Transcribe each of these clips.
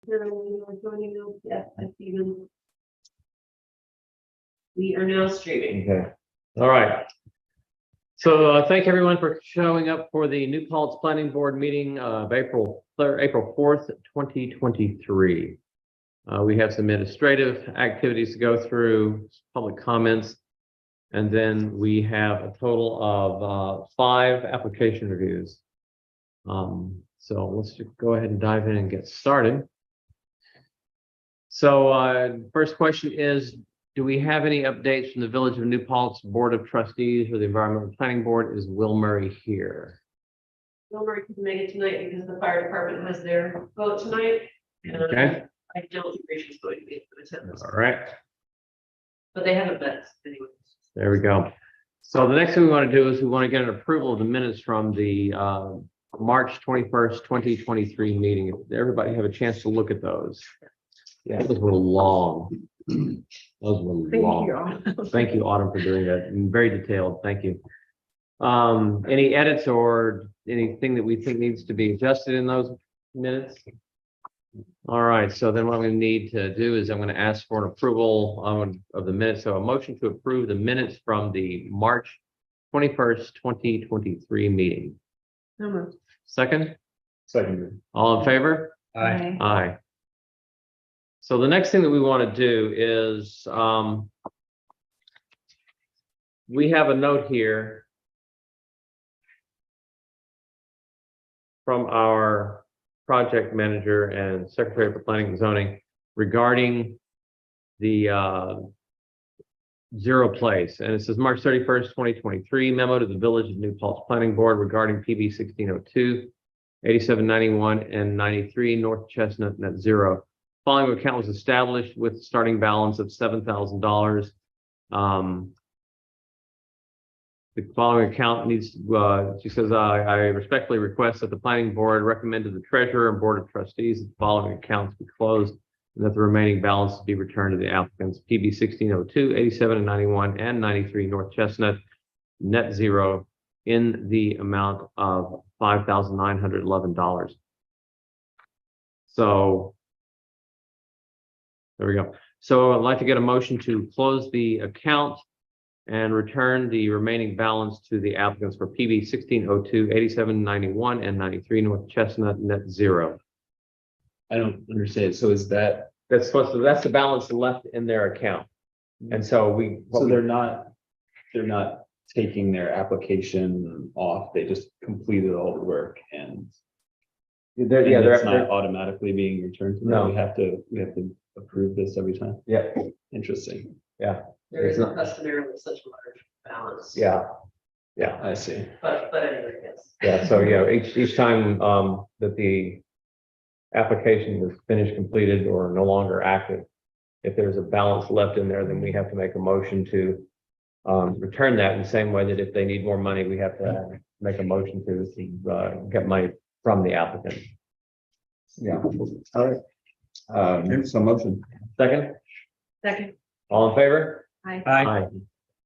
Joining us, yes, I see them. We are now streaming. Okay. All right. So thank everyone for showing up for the New Paltz Planning Board meeting of April 4th, 2023. We have some administrative activities to go through, public comments, and then we have a total of 5 application reviews. So let's just go ahead and dive in and get started. So first question is, do we have any updates from the Village of New Paltz Board of Trustees or the Environmental Planning Board? Is Will Murray here? Will Murray couldn't make it tonight because the fire department has their vote tonight. And Okay. I don't think Rachel's going to be able to attend this, All right. but they haven't met anyway. There we go. So the next thing we want to do is we want to get an approval of the minutes from the March 21st, 2023 meeting. Everybody have a chance to look at those. Yeah, those were long. Those were long. Thank you, Autumn, for doing that. And very detailed. Thank you. Any edits or anything that we think needs to be adjusted in those minutes? All right. So then what we need to do is I'm going to ask for an approval of the minutes. So a motion to approve the minutes from the March 21st, 2023 meeting. Second? Second. All in favor? Aye. Aye. So the next thing that we want to do is we have a note here from our project manager and secretary for planning and zoning regarding the Zero Place. And it says March 31st, 2023 memo to the Village of New Paltz Planning Board regarding PB 1602, 8791 and 93 North Chestnut Net Zero. Following account was established with starting balance of $7,000. The following account needs, she says, I respectfully request that the planning board recommend to the treasurer and board of trustees that the following accounts be closed and that the remaining balance be returned to the applicants. PB 1602, 87 and 91 and 93 North Chestnut Net Zero in the amount of $5,911. So there we go. So I'd like to get a motion to close the account and return the remaining balance to the applicants for PB 1602, 8791 and 93 North Chestnut Net Zero. I don't understand. So is that, That's the balance left in their account. And so they're not taking their application off, they just completed all the work and it's not automatically being returned to them? No. We have to approve this every time? Yeah. Interesting. Yeah. There It's isn't not- customarily such a large balance. Yeah. Yeah. I see. But anyway, yes. Yeah. So, each time that the application is finished, completed, or no longer active, if there's a balance left in there, then we have to make a motion to return that in the same way that if they need more money, we have to make a motion to get money from the applicant. Yeah. All right. So motion. Second, Second. all in favor? Aye. Aye.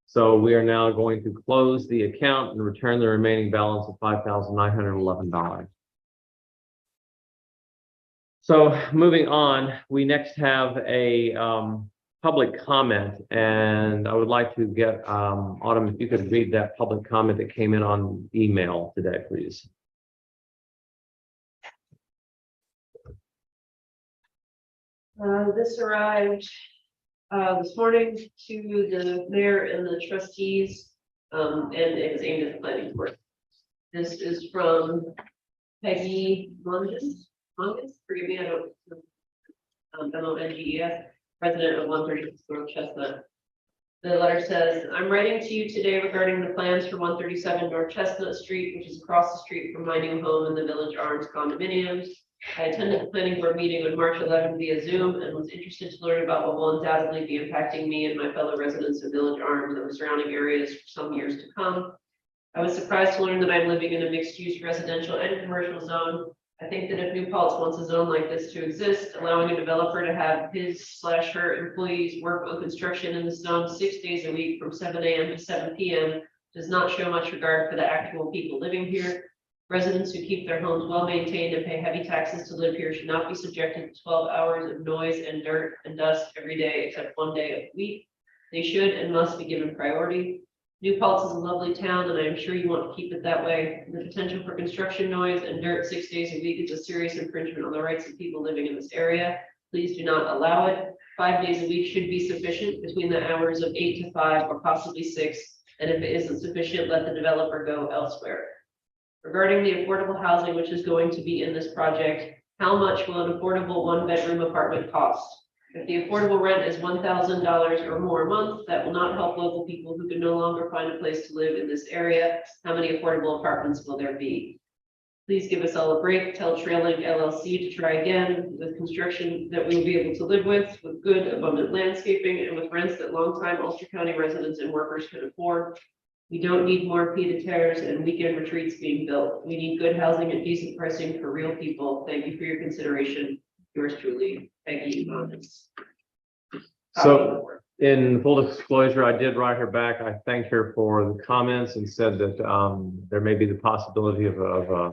So we are now going to close the account and return the remaining balance of $5,911. So moving on, we next have a public comment, and I would like to get Autumn, if you could read that public comment that came in on email today, please. This arrived this morning to the mayor and the trustees, and it was aimed at the planning board. This is from Peggy Mungus, forgive me, I don't know, MONGES, president of 136 North Chestnut. The letter says, I'm writing to you today regarding the plans for 137 North Chestnut Street, which is across the street from my new home in the Village Arms condominiums. I attended the planning board meeting on March 11th via Zoom and was interested to learn about what will undoubtedly be impacting me and my fellow residents of Village Arms and the surrounding areas for some years to come. I was surprised to learn that I'm living in a mixed-use residential and commercial zone. I think that if New Paltz wants a zone like this to exist, allowing a developer to have his/her employees work on construction in the zone 6 days a week from 7 a.m. to 7 p.m. does not show much regard for the actual people living here. Residents who keep their homes well maintained and pay heavy taxes to live here should not be subjected to 12 hours of noise and dirt and dust every day except one day of the week. They should and must be given priority. New Paltz is a lovely town, and I am sure you want to keep it that way. The potential for construction noise and dirt 6 days a week is a serious infringement on the rights of people living in this area. Please do not allow it. 5 days a week should be sufficient between the hours of 8 to 5 or possibly 6. And if it isn't sufficient, let the developer go elsewhere. Regarding the affordable housing which is going to be in this project, how much will an affordable one-bedroom apartment cost? If the affordable rent is $1,000 or more a month, that will not help local people who can no longer find a place to live in this area. How many affordable apartments will there be? Please give us all a break. Tell Traillink LLC to try again with construction that we will be able to live with good, abundant landscaping, and with rents that longtime Ulster County residents and workers can afford. We don't need more pied-à-terres and weekend retreats being built. We need good housing and decent pricing for real people. Thank you for your consideration. Yours truly, Peggy Monnes. So in full disclosure, I did write her back. I thanked her for the comments and said that there may be the possibility of a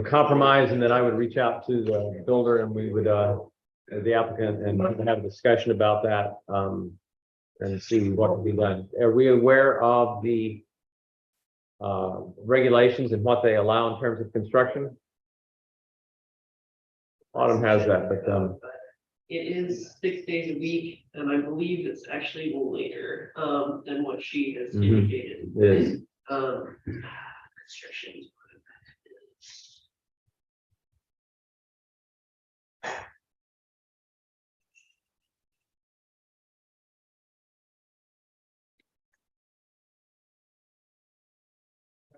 compromise, and that I would reach out to the builder and we would, the applicant, and have a discussion about that and see what can be done. Are we aware of the regulations and what they allow in terms of construction? Autumn has that, but It is 6 days a week, and I believe it's actually later than what she has indicated. it is. Restrictions.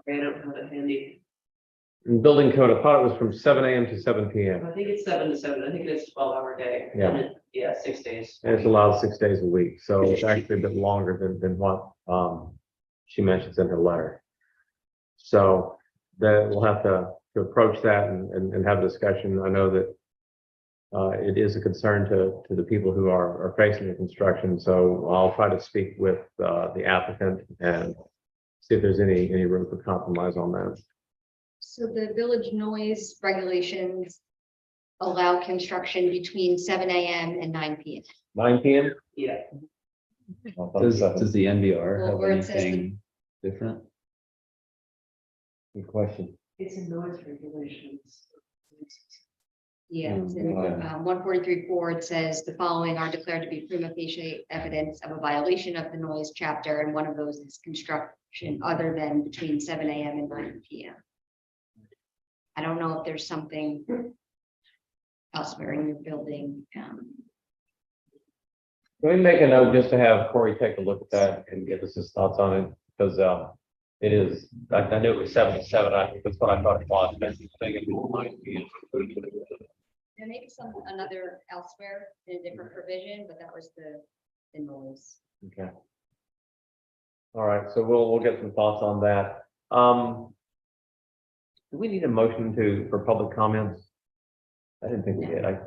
Okay, I don't have it handy. In building code, I thought it was from 7 a.m. to 7 p.m. I think it's 7 to 7. I think it's a 12-hour day. Yeah. And yeah, 6 days. And it's allowed 6 days a week, so it's actually a bit longer than what she mentions in her letter. So that we'll have to approach that and have a discussion. I know that it is a concern to the people who are facing the construction, so I'll try to speak with the applicant and see if there's any room for compromise on that. So the village noise regulations allow construction between 7 a.m. and 9 p.m. 9 p.m. Yeah. Does the NVR Well, have where it says anything different? Good question. It's in noise regulations. Yeah, it's in 143.4, it says the following are declared to be prima facie evidence of a violation of the noise chapter, and one of those is construction other than between 7 a.m. and 9 p.m. I don't know if there's something elsewhere in your building. Can we make a note just to have Corey take a look at that and give us his thoughts on it? Because it is, I knew it was 7 to 7. I think that's what I thought it was. But I think it was 9 p.m. There may be another elsewhere in a different provision, but that was the noise. Okay. All right, so we'll get some thoughts on that. Do we need a motion for public comments? I didn't think we did. I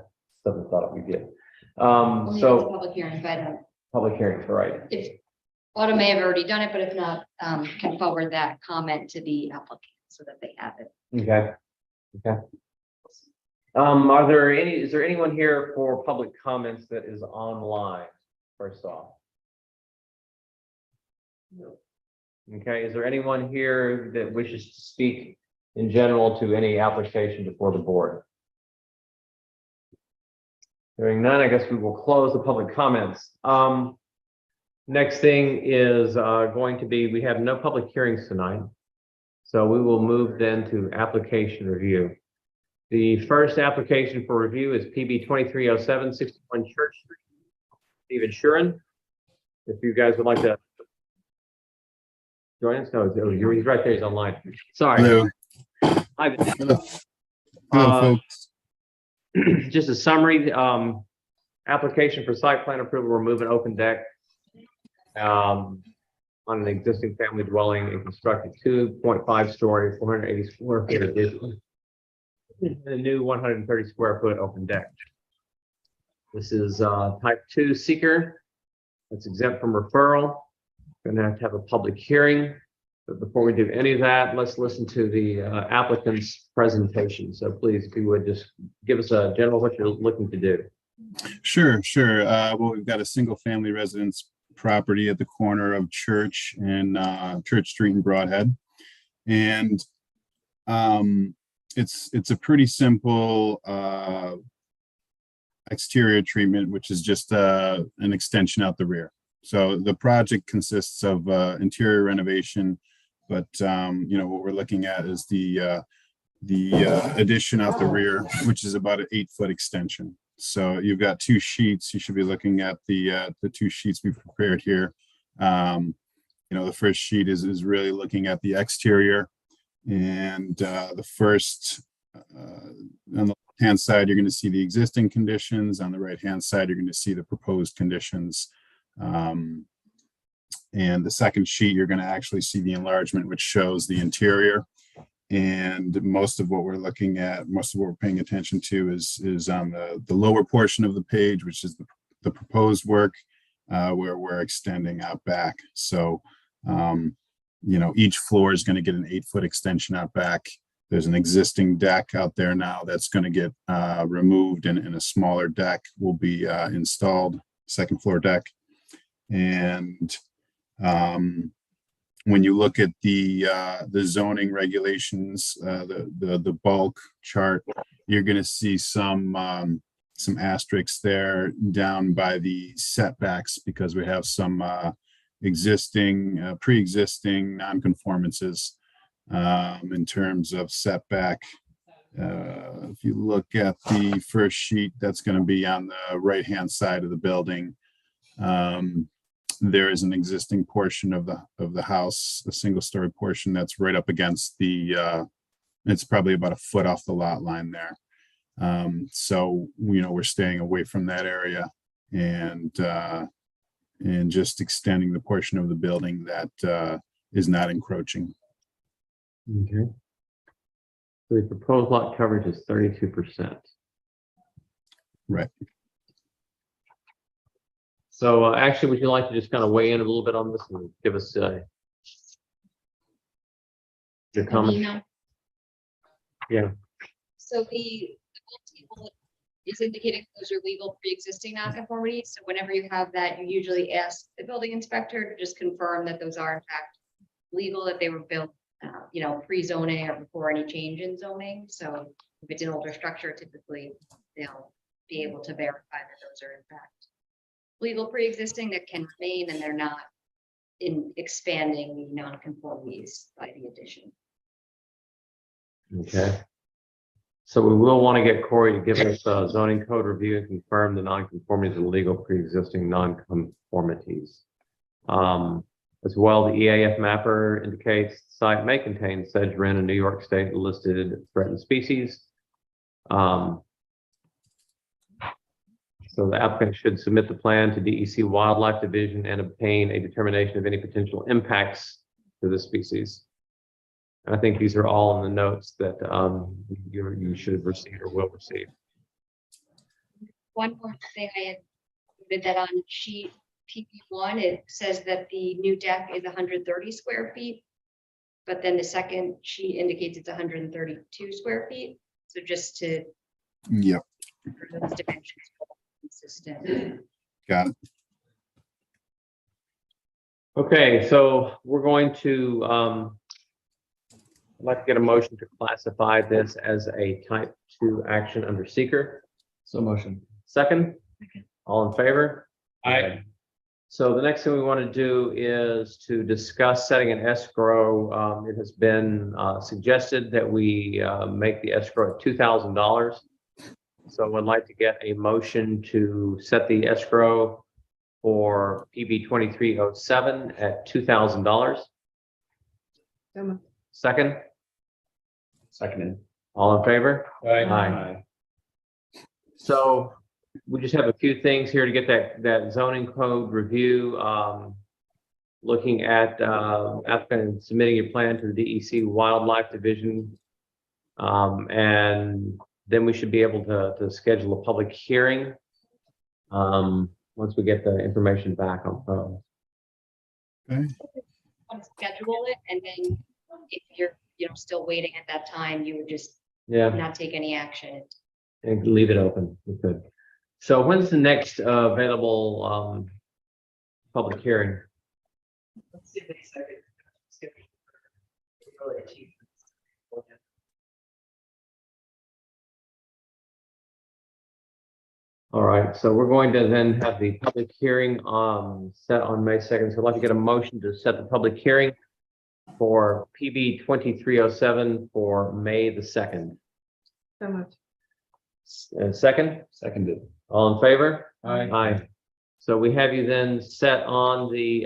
suddenly thought we did. Only So the public hearing, but public hearings, right? if Autumn may have already done it, but if not, can forward that comment to the applicant so that they have it. Okay. Okay. Is there anyone here for public comments that is online, first off? No. Okay, is there anyone here that wishes to speak in general to any application before the board? Hearing none, I guess we will close the public comments. Next thing is going to be, we have no public hearings tonight. So we will move then to application review. The first application for review is PB 2307 61 Church Street. Stephen Shuren. If you guys would like to join us, no, he's right there, he's online. Sorry. Hello. Hi. Hello, folks. Just a summary, application for site plan approval, remove an open deck on an existing family dwelling and construct a 2.5 story, 480 square feet addition. A new 130 square foot open deck. This is type 2 seeker. It's exempt from referral. Going to have a public hearing. But before we do any of that, let's listen to the applicant's presentation. So please, if you would just give us a general what you're looking to do. Sure. Well, we've got a single family residence property at the corner of Church and Church Street in Broadhead. And it's a pretty simple exterior treatment, which is just an extension out the rear. So the project consists of interior renovation, but what we're looking at is the addition out the rear, which is about an 8-foot extension. So you've got 2 sheets. You should be looking at the 2 sheets we've prepared here. The first sheet is really looking at the exterior, and the first on the left-hand side, you're going to see the existing conditions. On the right-hand side, you're going to see the proposed conditions. And the second sheet, you're going to actually see the enlargement, which shows the interior. And most of what we're looking at, most of what we're paying attention to is on the lower portion of the page, which is the proposed work, where we're extending out back. So, each floor is going to get an 8-foot extension out back. There's an existing deck out there now that's going to get removed, and a smaller deck will be installed, second floor deck. And when you look at the zoning regulations, the bulk chart, you're going to see some asterisks there down by the setbacks, because we have some pre-existing non-conformances in terms of setback. If you look at the first sheet, that's going to be on the right-hand side of the building. There is an existing portion of the house, a single-story portion that's right up against it's probably about a foot off the lot line there. So we're staying away from that area and just extending the portion of the building that is not encroaching. Okay. So the proposed lot coverage is 32%. Right. So actually, would you like to just kind of weigh in a little bit on this and give us your comment? Yeah. So the table is indicating those are legal pre-existing nonconformities. So whenever you have that, you usually ask the building inspector to just confirm that those are in fact legal, that they were built, pre-zoning or before any change in zoning. So if it's an older structure, typically they'll be able to verify that those are in fact legal pre-existing, that can remain, and they're not in expanding the nonconformities by the addition. Okay. So we will want to get Corey to give us a zoning code review and confirm the nonconformities of legal pre-existing nonconformities. As well, the EAF mapper indicates the site may contain sedge wren, a New York State listed threatened species. So the applicant should submit the plan to DEC Wildlife Division and obtain a determination of any potential impacts to the species. And I think these are all in the notes that you should have received or will receive. One more thing I had noted that on sheet PP1, it says that the new deck is 130 square feet, but then the second sheet indicates it's 132 square feet. So just to Yep. those dimensions consistent. Got it. Okay, so we're going to I'd like to get a motion to classify this as a type 2 action under seeker. So motion. Second? All in favor? Aye. So the next thing we want to do is to discuss setting an escrow. It has been suggested that we make the escrow at $2,000. So I'd like to get a motion to set the escrow for PB 2307 at $2,000. Second? Seconded. All in favor? Aye. So we just have a few things here to get that zoning code review. Looking at applicant submitting your plan to the DEC Wildlife Division. And then we should be able to schedule a public hearing once we get the information back on phone. Okay. want to schedule it, and then if you're, still waiting at that time, you would just Yeah, not take any action. and leave it open. We could. So when's the next available public hearing? Let's see if they second. Really cheap. All right, so we're going to then have the public hearing set on May 2nd. So I'd like to get a motion to set the public hearing for PB 2307 for May the 2nd. So much. Second, Seconded. all in favor? Aye. Aye. So we have you then set on the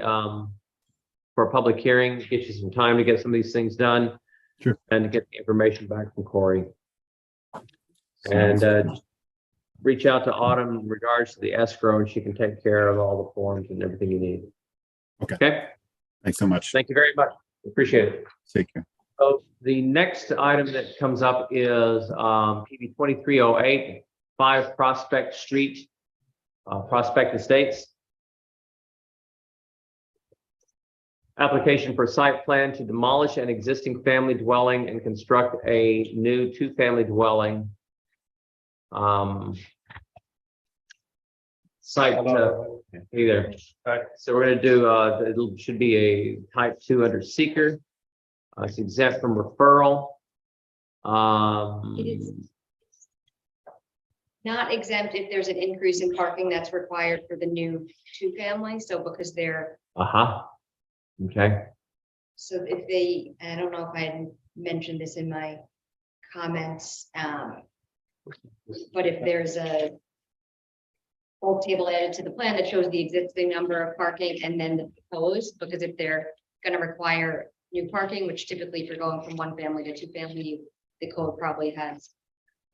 for a public hearing, get you some time to get some of these things done. Sure. And to get the information back from Corey. Sounds And reach out to Autumn in regards to the escrow, and she can take care of all the forms and everything you need. Okay. Okay, Thanks so much. thank you very much. Appreciate it. Take care. So the next item that comes up is PB 2308, 5 Prospect Street, Prospect Estates. Application for site plan to demolish an existing family dwelling and construct a new 2-family dwelling. Site, either. So we're gonna do, it should be a type 2 under seeker. It's exempt from referral. It is not exempt if there's an increase in parking that's required for the new 2-family, so because they're, Okay, so if they, I don't know if I had mentioned this in my comments, but if there's a bulk table added to the plan that shows the existing number of parking and then the proposed, because if they're gonna require new parking, which typically if you're going from 1 family to 2-family, the code probably has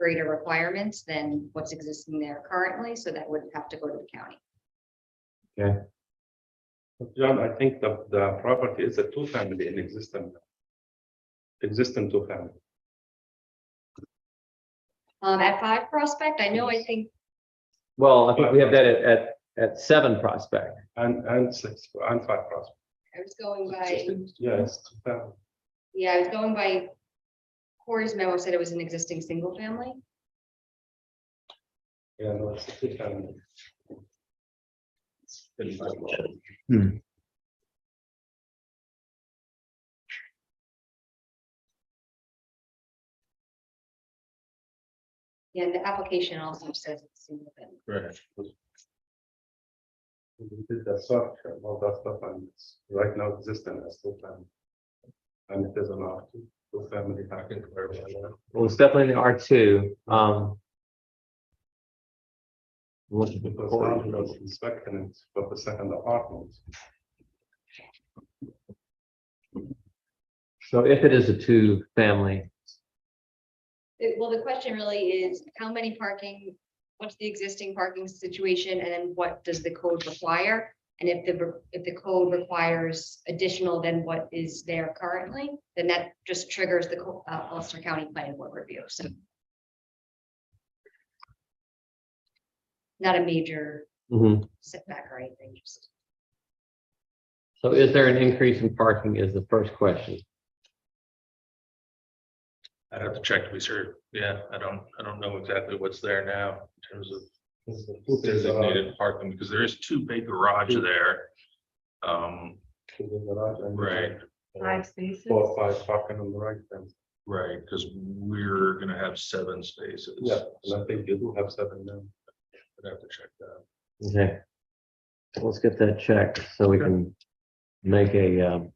greater requirements than what's existing there currently, so that would have to go to the county. okay. John, I think the property is a 2-family in existing 2-family. At 5 Prospect, I know, I think, Well, I think we have that at 7 Prospect. And 6 and 5 prospect. I was going by, Yeah, it's 2-family. yeah, I was going by Corey's memo said it was an existing single family. Yeah, no, it's a 2-family. Yeah, and the application also says it's single family. Right. We did the search and all that stuff, and it's right now existing as 2-family. And it is an R2-family package where we are. Well, it's definitely the R2. Because now we are inspecting it for the second apartment. So if it is a 2-family, Well, the question really is how many parking, what's the existing parking situation, and then what does the code require? And if the code requires additional than what is there currently, then that just triggers the Ulster County Planning Board review, so. Not a major Mhm. setback or anything, just. So is there an increase in parking is the first question. I'd have to check to be sure. Yeah, I don't know exactly what's there now in terms of designated parking, because there is 2 big garage there. Right, 5 spaces. 4 or 5 parking on the right then. right, because we're gonna have 7 spaces. Yeah, and I think you do have 7 now. I'd have to check that. Okay. Let's get that checked so we can make a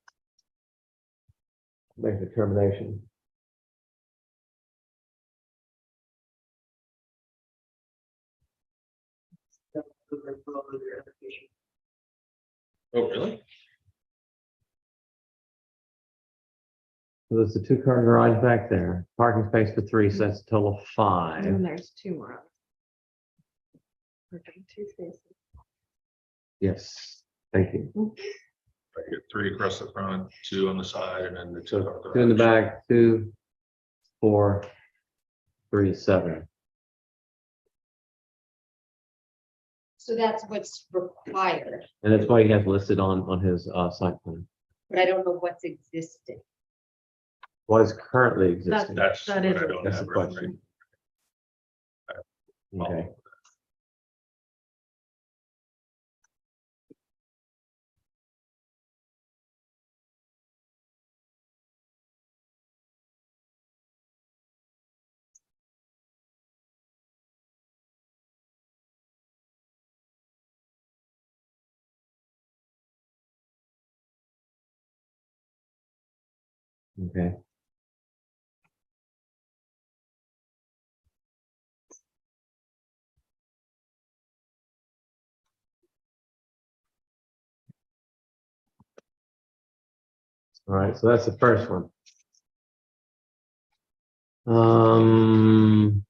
determination. Oh, really? So there's a 2-car garage back there, parking space for 3, so that's a total of 5. And there's 2 more. Okay, 2 spaces. Yes, thank you. I get 3 across the front, 2 on the side, and then the 2 on the 2 in the garage. back, 2, 4, 3, 7. So that's what's required. And that's why he has listed on his site plan. but I don't know what's existing. What is currently existing? That's That what is I it. don't That's have. the right question. now. Okay. Okay. All right, so that's the first one. Um.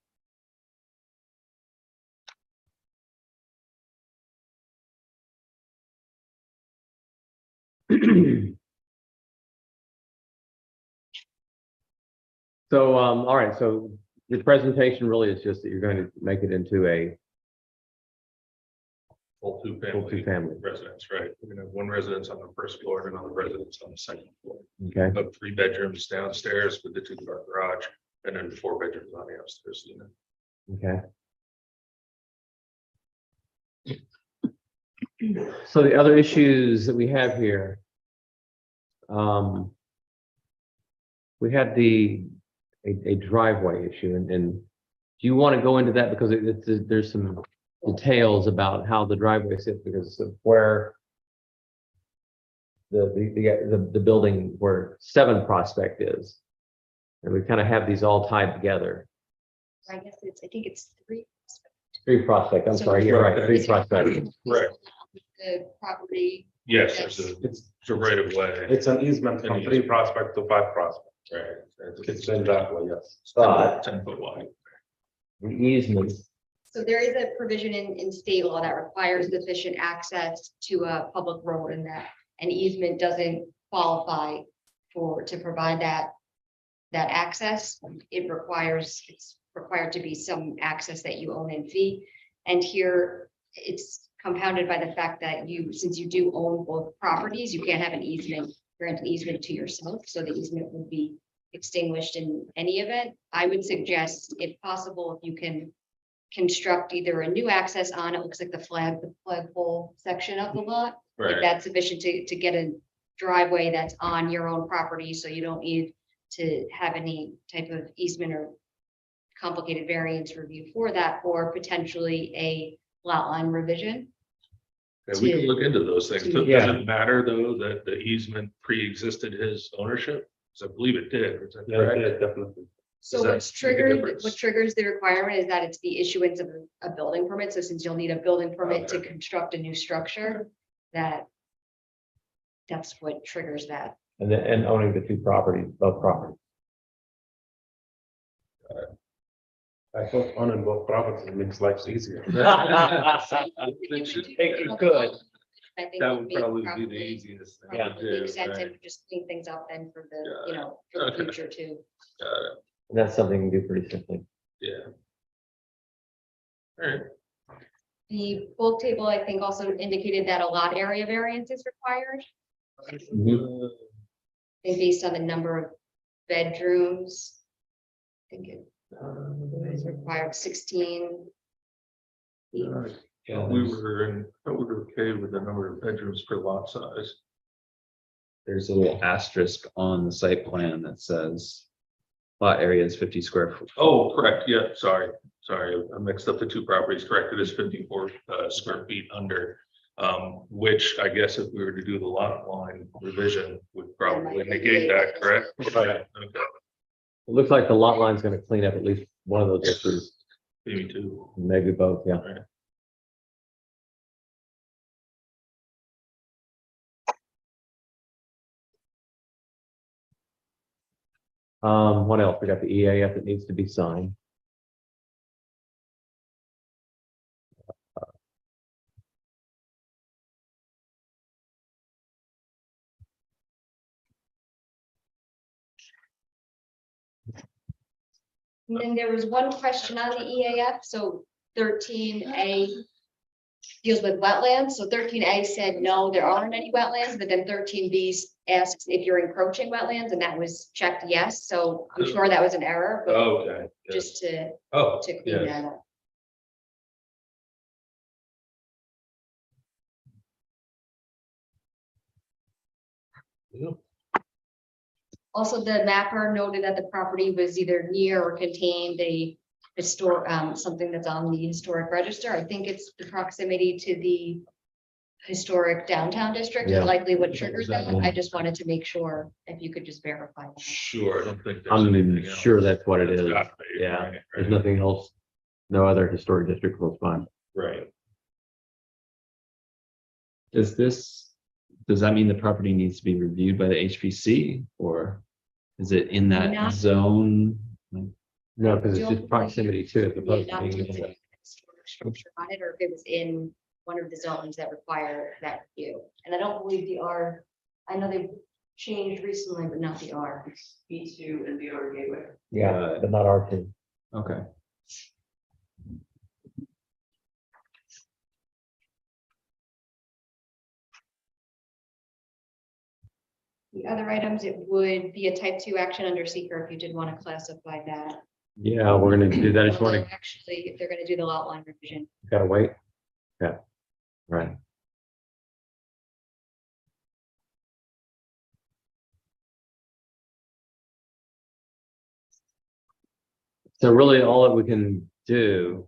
So, all right, so the presentation really is just that you're going to make it into a Full full two-family two-family, residence, right? We're gonna have one residence on the first floor and another residence on the second floor. okay? Up 3 bedrooms downstairs with the 2-car garage, and then 4 bedrooms on the upstairs unit. Okay. So the other issues that we have here. We had a driveway issue and do you want to go into that because there's some details about how the driveway sits because of where the building where 7 Prospect is. And we kind of have these all tied together. I guess I think it's 3. 3 Prospect, I'm So- sorry, you're right, 3 Is it- Prospect. Right. The property, Yes, there's It's, a right of way. it's an easement from An 3 easement. Prospect to 5 Prospect. Right. It's in that way, yes. But 10-foot wide. the easement, so there is a provision in state law that requires sufficient access to a public road and that an easement doesn't qualify to provide that access. It's required to be some access that you own in fee. And here it's compounded by the fact that since you do own both properties, you can't have an easement, grant an easement to yourself. So the easement would be extinguished in any event. I would suggest, if possible, if you can construct either a new access on, it looks like the flagpole section of the lot. If Right. that's sufficient to get a driveway that's on your own property, so you don't need to have any type of easement or complicated variance review for that, or potentially a lot line revision. Yeah, we can look into those things. Does Yeah. it matter though that the easement pre-existed his ownership? Because I believe it did. Is that Yeah, correct? yeah, definitely. So Does that what's make a triggered, difference? what triggers the requirement is that it's the issuance of a building permit. So since you'll need a building permit to Okay. construct a new structure, that's what triggers that. and owning the 2 properties, both properties. I thought owning both properties makes life easier. It should- It could. I think That would would be probably be the easiest thing to Probably do. makes sense and right? just clean things up then for the, Yeah. for the Okay. future too. Got it. That's something you can do pretty simply. Yeah. All right. The bulk table, I think, also indicated that a lot area variance is required. I think based on the number of bedrooms. I think it is required 16. feet. Yeah, we were okay with the number of bedrooms per lot size. There's a little asterisk on the site plan that says lot area is 50 square foot. Oh, correct. Yeah, sorry. I mixed up the 2 properties. Correct. It is 54 square feet under. Which I guess if we were to do the lot line revision would probably negate that, correct? Right. Okay, It looks like the lot line's gonna clean up at least one of those issues, maybe 2. maybe both, yeah. Right. What else? We got the EAF that needs to be signed. And then there was one question on the EAF, so 13A deals with wetlands. So 13A said, no, there aren't any wetlands, but then 13B asks if you're encroaching wetlands, and that was checked yes. So I'm sure that was an error, but Okay. yeah. just to Oh, clean yeah. that up. Yeah. Also, the mapper noted that the property was either near or contained a something that's on the historic register. I think it's the proximity to the historic downtown district is Yeah. likely what triggers that. Yeah. I just wanted to make sure if you could just verify that. Sure, I don't think. there's I'm anything else. sure that's what it It's is. gotta be, Yeah, right, there's right. nothing else. No other historic district close by. Right. Does that mean the property needs to be reviewed by the HPC, or is it in that Not- zone? No, because it's Don't just proximity to it. believe- Opposed not to to being the in the- historic structure on it, or if it was in one of the zones that require that review. And I don't believe the R, I know they've changed recently, but not the R. B2 and BR Gateway. Yeah, but not R2. Okay. The other items, it would be a type 2 action under seeker if you did want to classify that. Yeah, we're gonna do that. I just Although want to, actually, if they're gonna do the lot line revision. gotta wait. Yeah, right. So really, all that we can do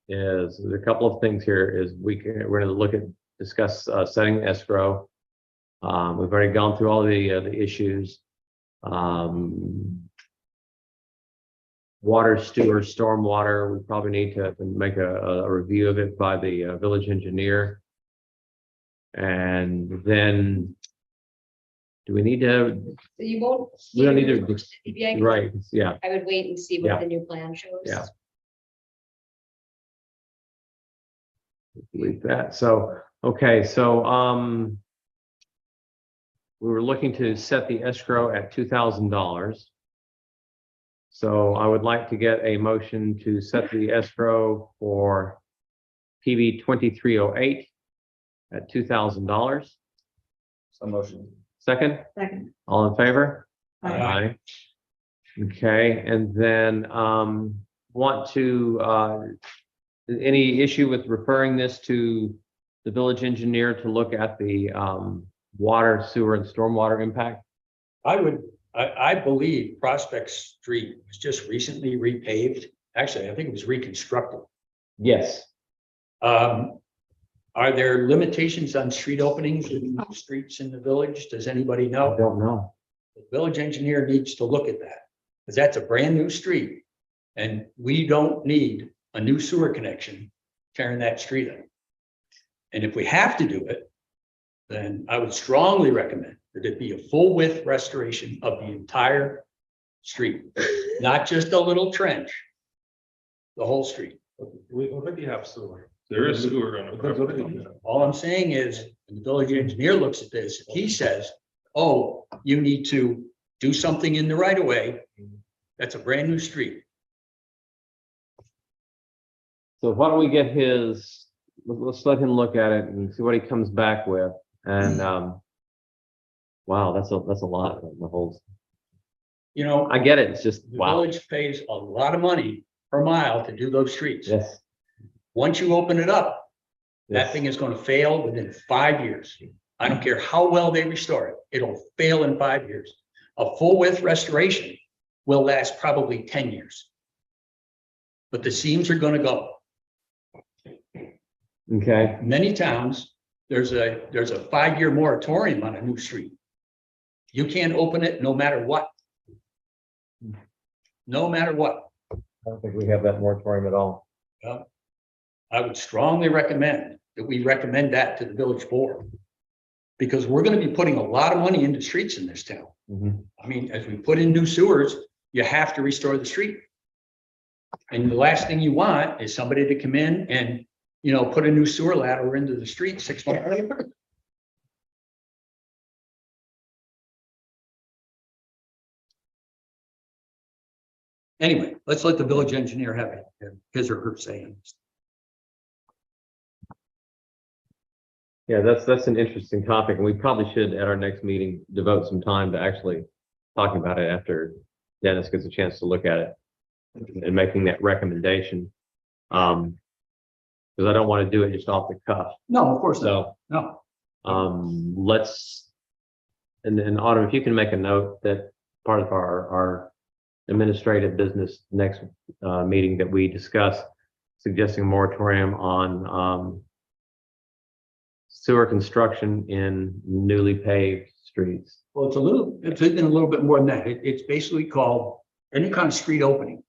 is, there's a couple of things here, is we're gonna look at, discuss setting escrow. We've already gone through all the issues. Water, sewer, stormwater, we probably need to make a review of it by the village engineer. And then, do we need to, So you won't. we don't need hear to, the ZBA. right, yeah, I would wait and see Yeah. what the new plan shows. Yeah. leave that. So, okay, so, we were looking to set the escrow at $2,000. So I would like to get a motion to set the escrow for PB 2308 at $2,000. So motion. Second, Second. all in favor? Aye. Okay, and then, want to, any issue with referring this to the village engineer to look at the, water, sewer and stormwater impact? I believe Prospect Street was just recently repaved. Actually, I think it was reconstructed. Yes. Are there limitations on street openings in streets in the village? Does anybody I know? don't know. The village engineer needs to look at that, because that's a brand new street. And we don't need a new sewer connection tearing that street up. And if we have to do it, then I would strongly recommend that it be a full width restoration of the entire street, not just a little trench. The whole street. We already have sewer. There is sewer on the property. All I'm saying is, when the village engineer looks at this, he says, oh, you need to do something in the right of way. That's a brand new street. So why don't we get his, let's let him look at it and see what he comes back with. And, wow, that's a lot, the whole, You know, I get it, it's just, the wow. village pays a lot of money per mile to do those streets. Yes. Once you open it up, that Yes. thing is going to fail within 5 years. I don't care how well they restore it, it'll fail in 5 years. A full width restoration will last probably 10 years. But the seams are going to go. Okay, Many towns, there's a 5-year moratorium on a new street. You can't open it no matter what. No matter what. I don't think we have that moratorium at all. Well, I would strongly recommend that we recommend that to the village board. Because we're going to be putting a lot of money into streets in this town. Mhm. I mean, as we put in new sewers, you have to restore the street. And the last thing you want is somebody to come in and, you know, put a new sewer lateral into the street 6 months later. Anyway, let's let the village engineer have his or her say. Yeah, that's an interesting topic, and we probably should, at our next meeting, devote some time to actually talking about it after Dennis gets a chance to look at it and making that recommendation. Because I don't want to do it just off the cuff. No, of course not. So, No. let's, and then Autumn, if you can make a note that part of our administrative business next meeting that we discuss suggesting a moratorium on sewer construction in newly paved streets. Well, it's even a little bit more than that. It's basically called any kind of street opening.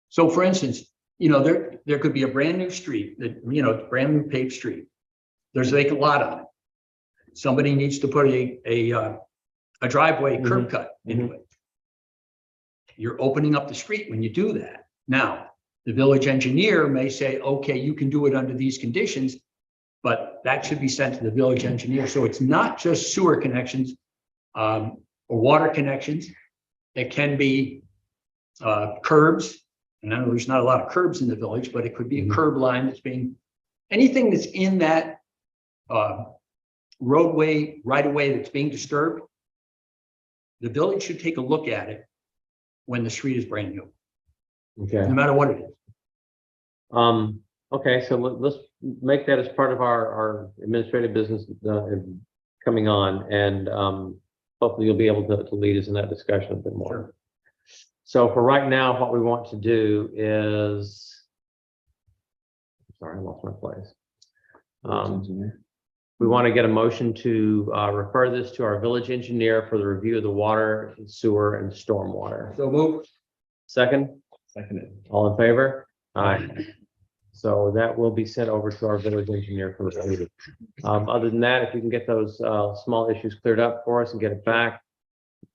So for instance, you know, there could be a brand new street that, you know, it's brand new paved street. There's a vacant lot on it. Somebody needs to put a driveway curb cut into it. You're opening up the street when you do that. Now, the village engineer may say, okay, you can do it under these conditions, but that should be sent to the village engineer. So it's not just sewer connections or water connections. It can be curbs. And I know there's not a lot of curbs in the village, but it could be a curb line that's being, anything that's in that roadway right away that's being disturbed. The village should take a look at it when the street is brand new, Okay. no matter what it is. Okay, so let's make that as part of our administrative business coming on, and hopefully you'll be able to lead us in that discussion a bit more. Sure. So for right now, what we want to do is, sorry, I lost my place. We want to get a motion to refer this to our village engineer for the review of the water, sewer, and stormwater. So move. Second, Seconded. all in favor? Aye. So that will be sent over to our village engineer for review. Other than that, if you can get those small issues cleared up for us and get it back,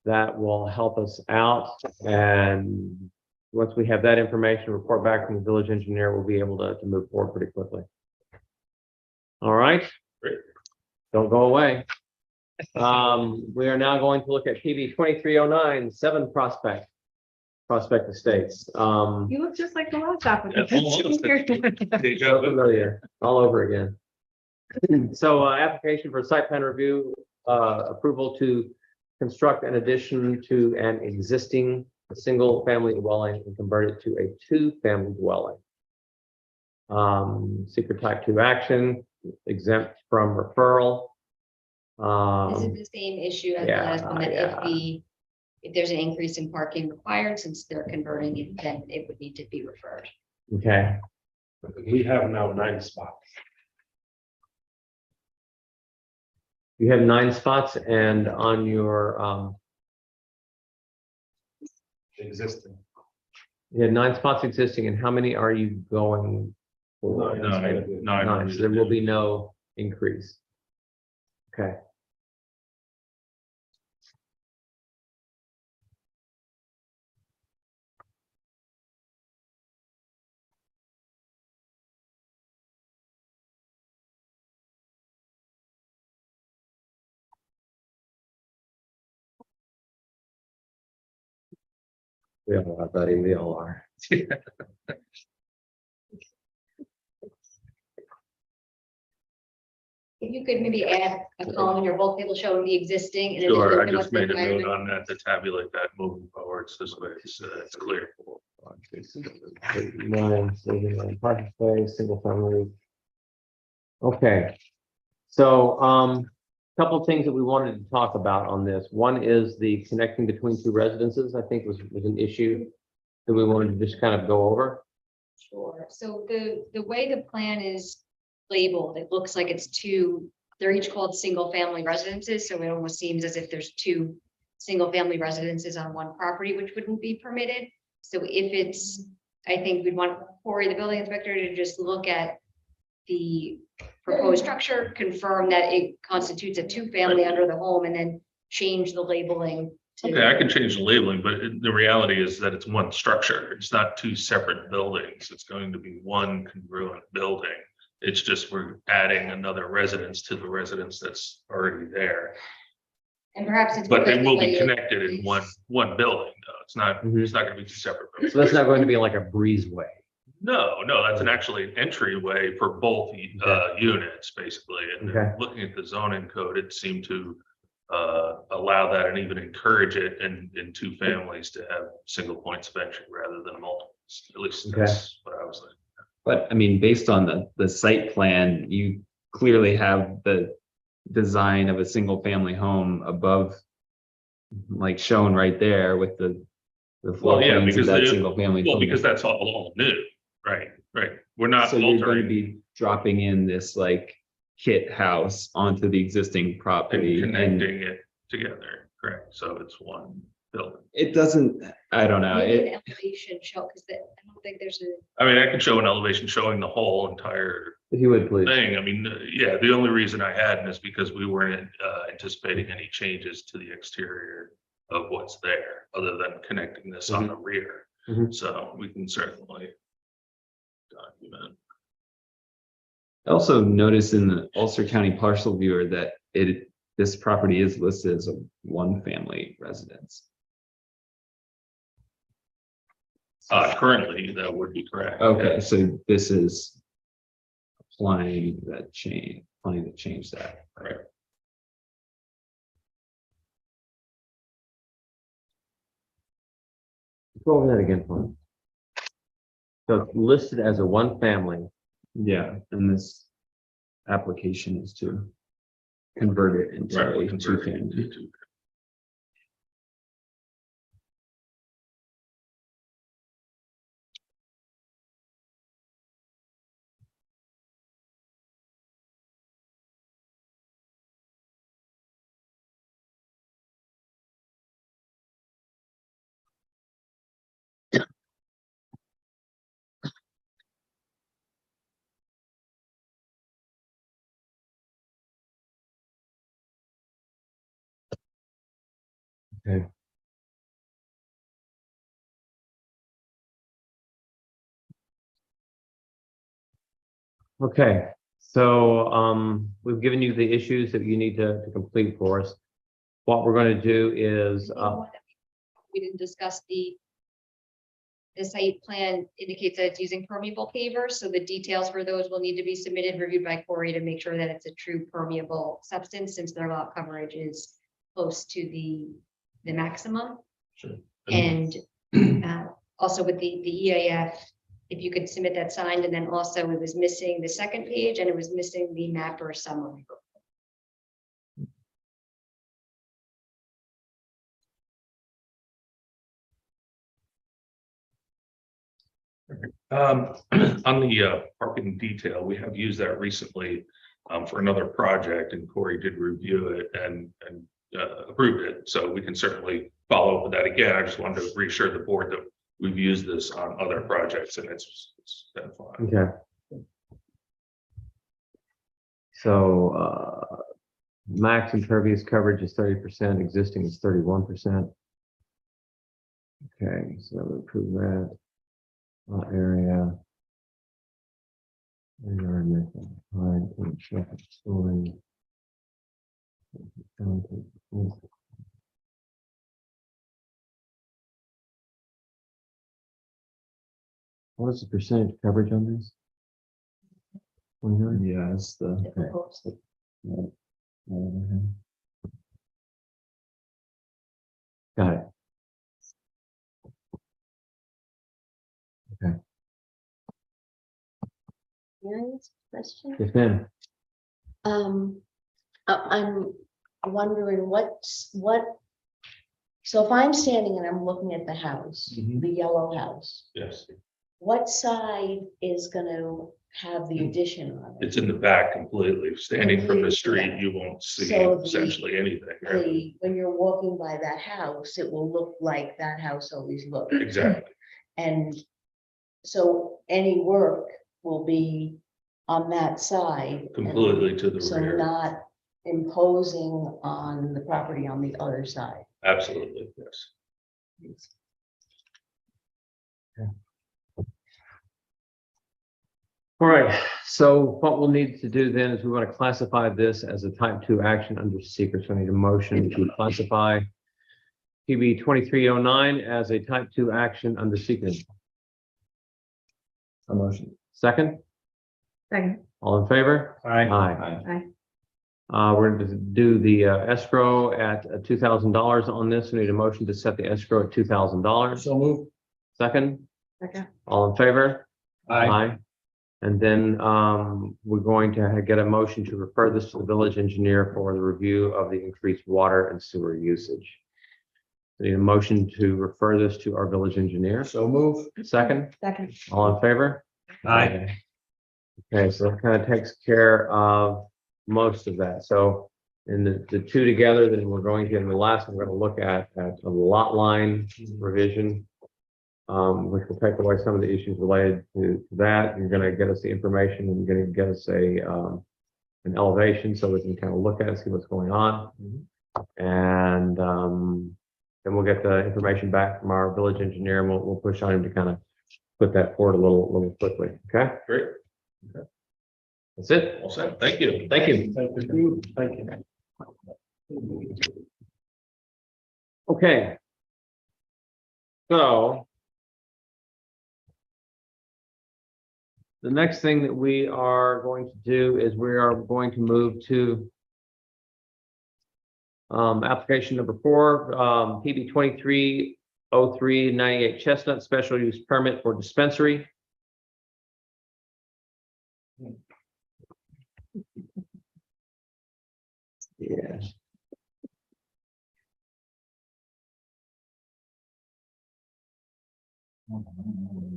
that will help us out. And once we have that information, report back from the village engineer, we'll be able to move forward pretty quickly. All right. Great. Don't go away. We are now going to look at PB 2309, 7 Prospect Estates. You look just like the last applicant. almost. Deja So vu. familiar, all over again. So, application for site plan review, approval to construct an addition to an existing single-family dwelling and convert it to a 2-family dwelling. Secret type 2 action, exempt from referral. This is the same issue as the last one, that if there's an increase in parking required, since they're converting it, then it would need to be referred. Okay, We have now 9 spots. you have 9 spots, and on your, Existing. you have 9 spots existing, and how many are you going for? Nine. 9, so there will be no increase. Okay. We all are, buddy, we all are. If you could maybe add a column in your bulk table showing the existing. and then Sure, I looking just what's made a note required. on that to tabulate that moving forward, so this way it's clear. 9, parking space, single family. Okay, so couple of things that we wanted to talk about on this. One is the connecting between 2 residences, I think was an issue that we wanted to just kind of go over. Sure, so the way the plan is labeled, it looks like it's 2, they're each called single family residences, so it almost seems as if there's 2 single family residences on one property, which wouldn't be permitted. So if it's, I think we'd want Corey, the building inspector, to just look at the proposed structure, confirm that it constitutes a 2-family under the home, and then change the labeling. Okay, I can change the labeling, but the reality is that it's one structure. It's not 2 separate buildings. It's going to be one congruent building. It's just we're adding another residence to the residence that's already there. And perhaps it's. But they will be because connected in one building, though. It's not gonna be 2 separate buildings. So that's not going to be like a breezeway. No, that's actually an entryway for both units, basically. And Okay. looking at the zoning code, it seemed to allow that and even encourage it in two families to have single points of entry rather than multiples. At least that's what I was like. But I mean, based on the site plan, you clearly have the design of a single family home above, like shown right there with the floor Well, yeah, plans of because that single family. well, home. because that's all new, right? We're not So you're going to altering be dropping in this like kit house onto the existing and property and connecting it together, correct? So it's one building. it doesn't, I don't know, Maybe it, an elevation show, because I don't think there's a. I mean, I can show an elevation showing the whole entire If you would, please. thing. I mean, yeah, the only reason I hadn't is because we weren't anticipating any changes to the exterior of what's there, other than connecting this on the rear. Mhm. So we can certainly document. I also noticed in the Ulster County parcel viewer that this property is listed as a one-family residence. Currently, that would be correct. Okay, yes. so this is applying that change, applying to change that. Right. Go over that again for me. So it's listed as a one family. Yeah, and this application is to convert it into Right, a we convert it two-family. into two. Okay. Okay, so we've given you the issues that you need to complete for us. What we're going to do is, We didn't discuss the site plan indicates that it's using permeable pavers, so the details for those will need to be submitted, reviewed by Corey to make sure that it's a true permeable substance, since their lot coverage is close to the maximum. Sure. And also with the EAF, if you could submit that signed, and then also it was missing the second page and it was missing the mapper summary. On the parking detail, we have used that recently for another project, and Corey did review it and approved it. So we can certainly follow up with that again. I just wanted to reassure the board that we've used this on other projects, and it's been fine. okay. So max impervious coverage is 30%, existing is 31%. Okay, so we'll approve that. Area. Story. What is the percentage coverage on this? 29? Yeah, it's the. Got it. Question. Yes, ma'am. I'm wondering what, so if I'm standing and I'm looking at the house, Mhm. the yellow house, Yes, what side is gonna have the addition on it? it's in the back completely. Standing from the street, Yeah. you won't see So the- essentially anything. Really. When you're walking by that house, it will look like that house always looked. Exactly. And so any work will be on that side. and Completely to the So rear. not imposing on the property on the other side. Absolutely, yes. All right, so what we'll need to do then is we want to classify this as a type 2 action under secret. So I need a motion to classify PB 2309 as a type 2 action under secret. A motion. Second, Second. all in favor? Aye. Aye. We're going to do the escrow at $2,000 on this. We need a motion to set the escrow at $2,000. So move. Second, Second. all in favor? Aye. And then we're going to get a motion to refer this to the village engineer for the review of the increased water and sewer usage. We need a motion to refer this to our village engineer. So move. Second, Second. all in favor? Aye. Okay, so that kind of takes care of most of that. So in the two together, then we're going to, in the last, one, we're going to look at a lot line revision, which will take away some of the issues related to that. You're going to get us the information and you're going to get us an elevation so we can kind of look at it, see what's going on. And then we'll get the information back from our village engineer and we'll push on him to kind of put that forward a little quickly. Okay, Great. that's it. All set. Thank you. Thank you. Thank you. Okay. So the next thing that we are going to do is we are going to move to application number 4, PB 230398 Chestnut Special Use Permit for Dispensary. Yeah.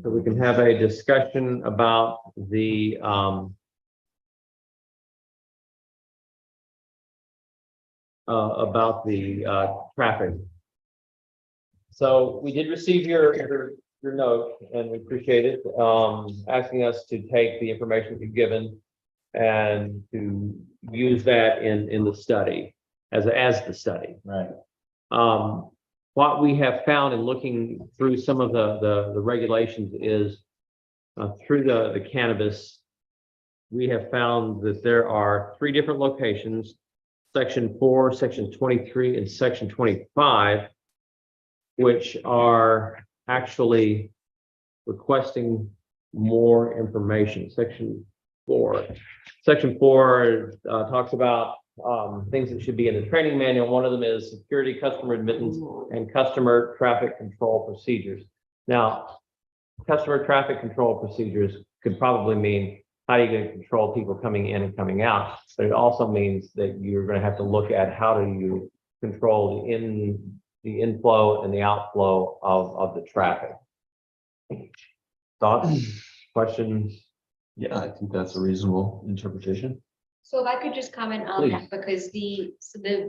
So we can have a discussion about the traffic. So we did receive your note and we appreciate it, asking us to take the information you've given and to use that in the study as the study. Right. What we have found in looking through some of the regulations is through the cannabis, we have found that there are 3 different locations, section 4, section 23, and section 25, which are actually requesting more information. Section 4 talks about things that should be in the training manual. One of them is security, customer admittance, and customer traffic control procedures. Now, customer traffic control procedures could probably mean how are you going to control people coming in and coming out, but it also means that you're going to have to look at how do you control the inflow and the outflow of the traffic. Thoughts, questions? Yeah, I think that's a reasonable interpretation. So if I could just comment on that, because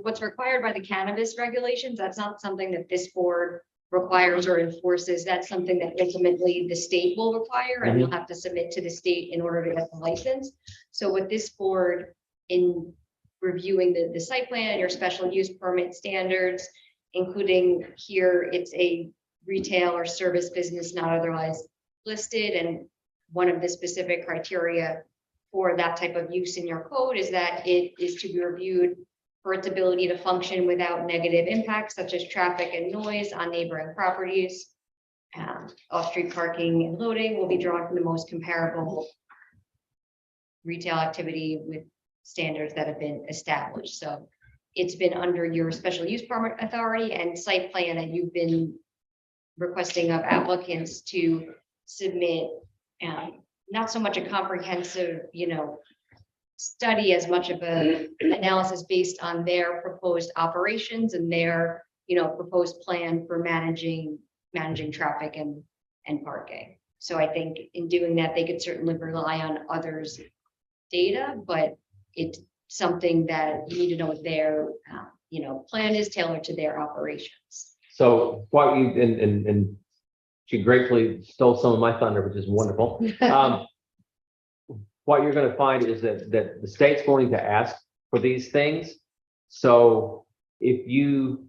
what's required by the cannabis regulations, that's not something that this board requires or enforces. That's something that ultimately the state will require, and you'll have to submit to the state in order to get the license. So with this board, in reviewing the site plan and your special use permit standards, including here, it's a retail or service business not otherwise listed, and one of the specific criteria for that type of use in your code is that it is to be reviewed for its ability to function without negative impacts such as traffic and noise on neighboring properties. Off-street parking and loading will be drawn from the most comparable retail activity with standards that have been established. So it's been under your special use permit authority and site plan that you've been requesting of applicants to submit, not so much a comprehensive, study as much of an analysis based on their proposed operations and their, proposed plan for managing traffic and parking. So I think in doing that, they could certainly rely on others' data, but it's something that you need to know what their, plan is tailored to their operations. So what you, and she gratefully stole some of my thunder, which is wonderful. What you're going to find is that the state's going to ask for these things. So if you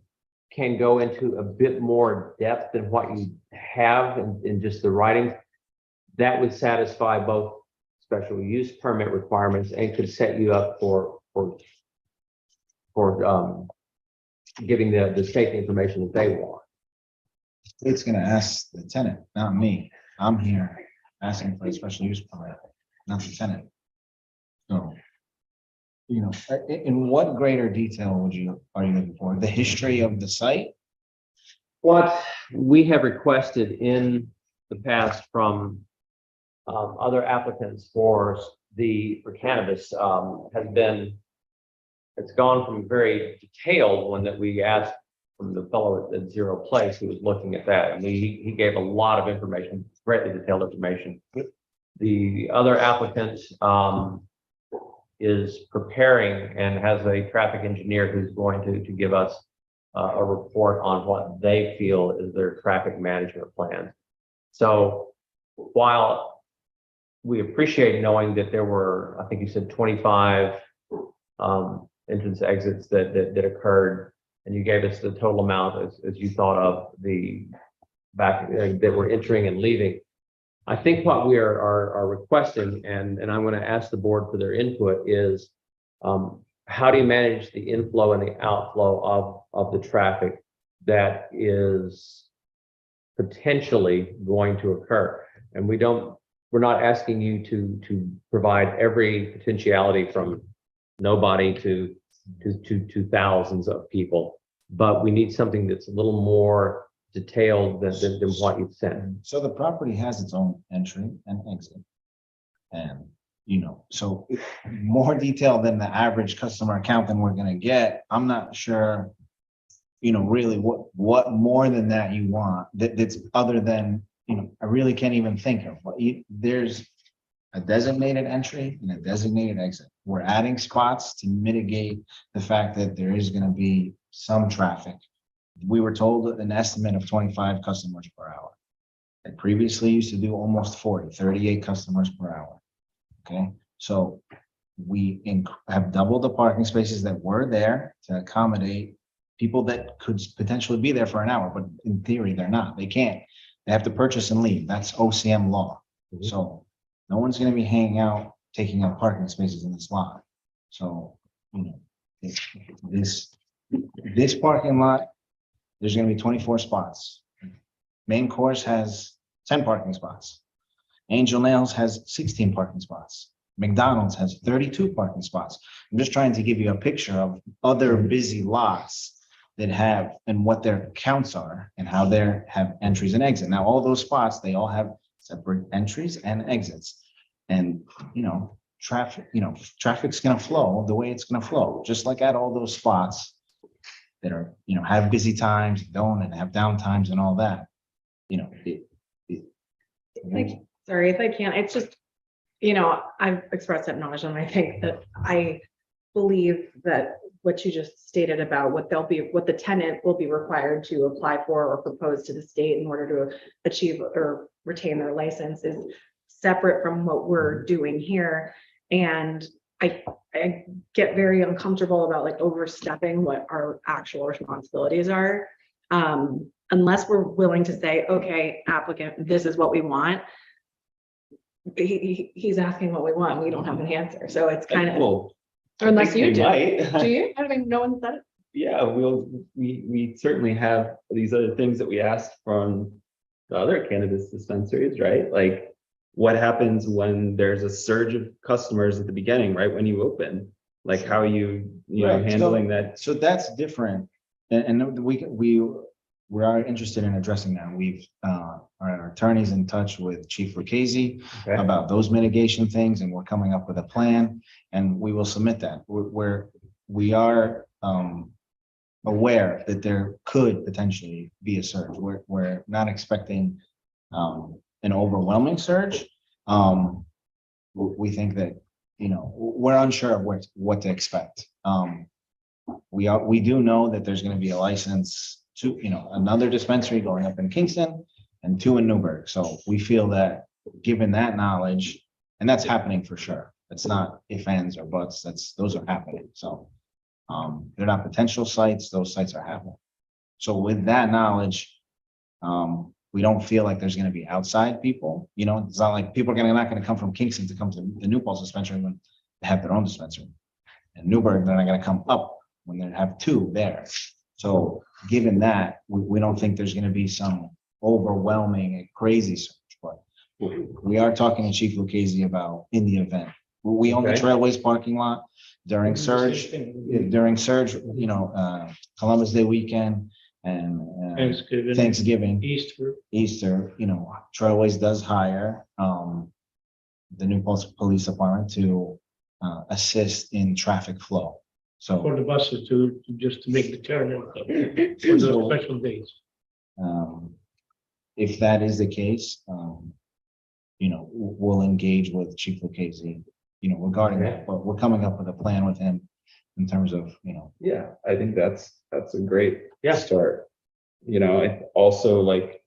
can go into a bit more depth than what you have in just the writing, that would satisfy both special use permit requirements and could set you up for giving the state the information that they want. It's gonna ask the tenant, not me. I'm here. asking for a special use permit, not the tenant. So, you know, in what greater detail are you looking for? The history of the site? What we have requested in the past from other applicants for cannabis has been, it's gone from very detailed one that we asked from the fellow at Zero Place who was looking at that. And he gave a lot of information, greatly detailed information. The other applicant is preparing and has a traffic engineer who's going to give us a report on what they feel is their traffic management plan. So while we appreciate knowing that there were, I think you said 25 entrance exits that occurred, and you gave us the total amount as you thought of the back that were entering and leaving. I think what we are requesting, and I'm going to ask the board for their input, is how do you manage the inflow and the outflow of the traffic that is potentially going to occur? And we're not asking you to provide every potentiality from nobody to thousands of people, but we need something that's a little more detailed than what you've sent. So the property has its own entry and exit. And, you know, so more detail than the average customer account than we're gonna get. I'm not sure, you know, really what more than that you want that's other than, you know, I really can't even think of what there's a designated entry and a designated exit. We're adding spots to mitigate the fact that there is gonna be some traffic. We were told an estimate of 25 customers per hour. I previously used to do almost 38 customers per hour. Okay, so we have doubled the parking spaces that were there to accommodate people that could potentially be there for an hour, but in theory, they're not. They can't. They have to purchase and leave. That's OCM law. So no one's going to be hanging out, taking up parking spaces in this lot. So, you know, this parking lot, there's going to be 24 spots. Main course has 10 parking spots. Angel Nails has 16 parking spots. McDonald's has 32 parking spots. I'm just trying to give you a picture of other busy lots that have and what their counts are and how they have entries and exits. Now, all those spots, they all have separate entries and exits. And, you know, traffic's going to flow the way it's going to flow, just like at all those spots that are, you know, have busy times, don't, and have down times and all that. You know, Sorry if I can, it's just, you know, I've expressed that knowledge and I think that I believe that what you just stated about what the tenant will be required to apply for or propose to the state in order to achieve or retain their license is separate from what we're doing here. And I get very uncomfortable about like overstepping what our actual responsibilities are. Unless we're willing to say, okay, applicant, this is what we want. He's asking what we want. We don't have an answer. So it's kind of, Well, or unless you do. might. Do you? I don't even know one said it. Yeah, we certainly have these other things that we asked from the other cannabis dispensaries, right? Like what happens when there's a surge of customers at the beginning, right? When you open, like how you know, Right, so- handling that. So that's different. And we are interested in addressing that. Our attorney's in touch with Chief Lucchese Okay. about those mitigation things, and we're coming up with a plan, and we will submit that. We are aware that there could potentially be a surge. We're not expecting an overwhelming surge. We think that, you know, we're unsure of what to expect. We do know that there's going to be a license to, you know, another dispensary going up in Kingston and 2 in Newburgh. So we feel that given that knowledge, and that's happening for sure. It's not ifs, ands, or buts. Those are happening. So they're not potential sites. Those sites are happening. So with that knowledge, we don't feel like there's going to be outside people. You know, it's not like people are not going to come from Kingston to come to the New Paltz dispensary when they have their own dispensary. And Newburgh, they're not going to come up when they have 2 there. So given that, we don't think there's going to be some overwhelming and crazy surge, but we are talking to Chief Lucchese about in the event. We own the Okay. Trailways parking lot during surge, Columbus Day weekend and Thanksgiving, Easter, Trailways does hire the New Paltz Police Department to assist in traffic flow. So For the buses to, just to make the turn and for those special days. if that is the case, we'll engage with Chief Lucchese, regarding that, but we're coming up with a plan with him in terms of, Yeah, I think that's a great Yeah. start. And also like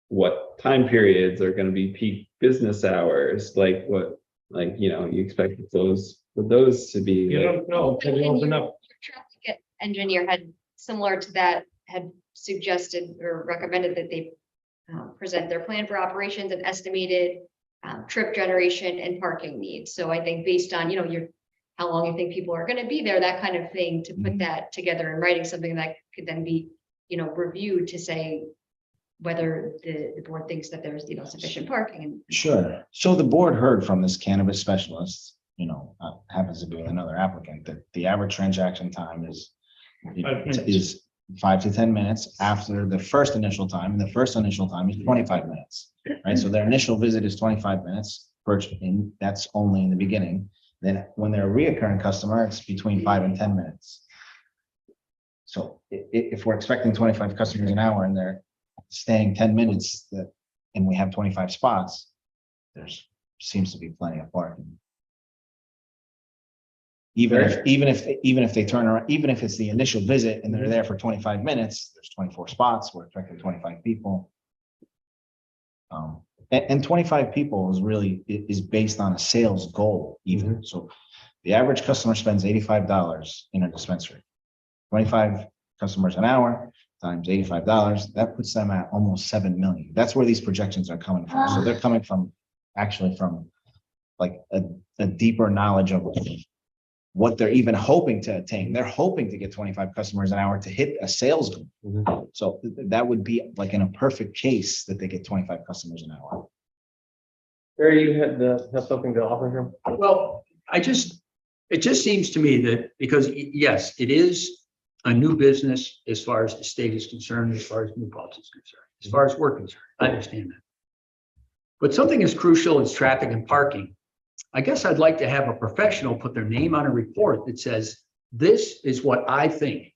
what time periods are gonna be peak business hours, like what, you expect those to be. You don't know, till you open up. Your traffic engineer had, similar to that, had suggested or recommended that they present their plan for operations and estimated trip generation and parking needs. So I think based on, how long you think people are gonna be there, that kind of thing, to put that together in writing, something that could then be, reviewed to say whether the board thinks that there's, sufficient parking. And sure. So the board heard from this cannabis specialist, happens to be another applicant, that the average transaction time is 5 minutes. is 5 to 10 minutes after the first initial time, and the first initial time is 25 minutes, right? So their initial visit is 25 minutes, and that's only in the beginning. Then when they're a reoccurring customer, it's between 5 and 10 minutes. So if we're expecting 25 customers an hour and they're staying 10 minutes, and we have 25 spots, there's seems to be plenty of parking. Even if they turn around, even if it's the initial visit and they're there for 25 minutes, there's 24 spots, we're expecting 25 people. And 25 people is based on a sales goal even. So the average customer spends $85 in a dispensary. 25 customers an hour times $85, that puts them at almost 7 million. That's where these projections are coming from. So they're coming from like a deeper knowledge of what they're even hoping to attain. They're hoping to get 25 customers an hour to hit a sales goal. So that would be like in a perfect case that they get 25 customers an hour. Barry, you have something to offer here? Well, it just seems to me that, because yes, it is a new business as far as the state is concerned, as far as New Paltz is concerned, as far as we're concerned, I understand that. But something as crucial as traffic and parking, I guess I'd like to have a professional put their name on a report that says, this is what I think,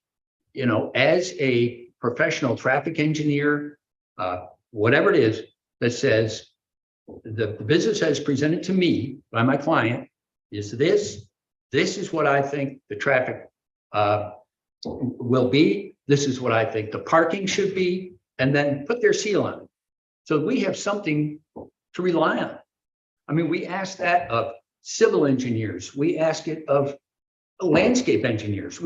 as a professional traffic engineer, whatever it is, that says, the business has presented to me by my client is this is what I think the traffic will be. This is what I think the parking should be, and then put their seal on it. So we have something to rely on. I mean, we ask that of civil engineers. We ask it of landscape engineers.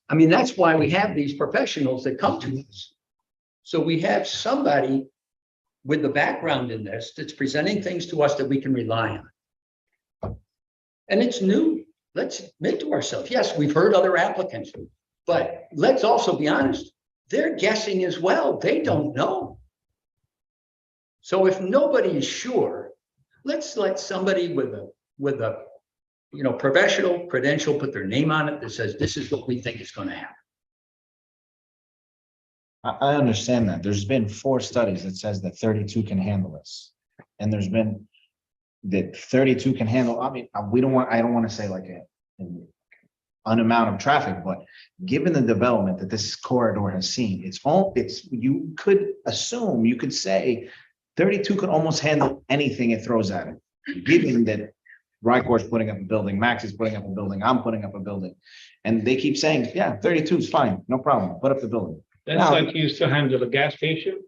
That's why we have these professionals that come to us. So we have somebody with the background in this that's presenting things to us that we can rely on. And it's new. Let's admit to ourselves, yes, we've heard other applicants, but let's also be honest, they're guessing as well. They don't know. So if nobody is sure, let's let somebody with a professional credential put their name on it that says, this is what we think is going to happen. I understand that. There's been 4 studies that says that 32 can handle this. And there's been that 32 can handle, I don't want to say like an amount of traffic, but given the development that this corridor has seen, you could say 32 could almost handle anything it throws at it. Given that Rycor's putting up a building, Max is putting up a building, I'm putting up a building. And they keep saying, yeah, 32 is fine, no problem, put up the building. That's Now- like you used to handle a gas station,